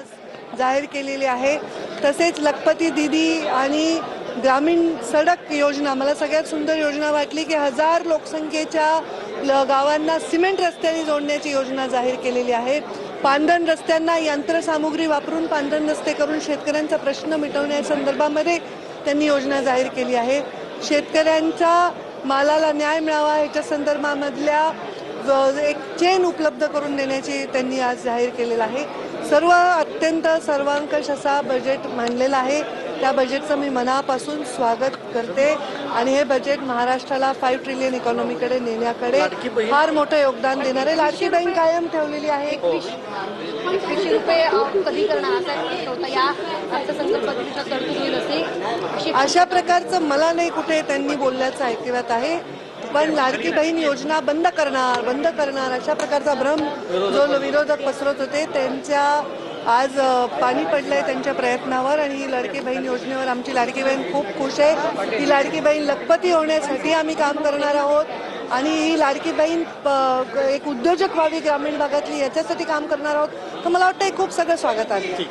आज जाहीर केलेली आहे। तसेच लखपती दीदी आणि ग्रामीण सडक योजना मला सगळ्यात सुंदर योजना वाटली की 1000 लोकसंख्येच्या गावांना सिमेंट रस्त्यांनी जोडण्याची योजना जाहीर केलेली आहे। पांढरण रस्त्यांना यंत्रसामुग्री वापरून पांढरण रस्ते करून शेतकऱ्यांचा प्रश्न मिटवण्यासंदर्भामध्ये त्यांनी योजना जाहीर केली आहे। शेतकऱ्यांच्या मालाला न्याय मिळावा याच्या संदर्भामधल्या एक चेन उपलब्ध करून देण्याची त्यांनी आज जाहीर केलेला आहे। सर्व अत्यंत सर्वांकष असा बजेट मांडलेला आहे। त्या बजेटचं मी मनापासून स्वागत करते आणि हे बजेट महाराष्ट्राला 5 ट्रिलियन इकॉनॉमीकडे नेण्याकडे फार मोठं योगदान देणार आहे। लाडकी बहीण कायम ठेवलेली आहे। 2100 रुपये कधी करणार असा प्रश्न होता। या अर्थसंकल्पात तरतूद होईल असे अशा प्रकारचं मला नाही कुठे त्यांनी बोलल्याचं ऐकवत आहे। पण लाडकी बहीण योजना बंद करणार अशा प्रकारचा भ्रम जो विरोधक पसरवत होते त्यांच्या आज पाणी पडलंय त्यांच्या प्रयत्नावर आणि ही लाडकी बहीण योजनेवर आमची लाडकी बहीण खूप खुश आहे। ही लाडकी बहीण लखपती होण्यासाठी आम्ही काम करणार आहोत आणि ही लाडकी बहीण एक उद्योजक व्हावी ग्रामीण भागातली याच्यासाठी काम करणार आहोत। तर मला वाटतं खूप सगळं स्वागत आहे।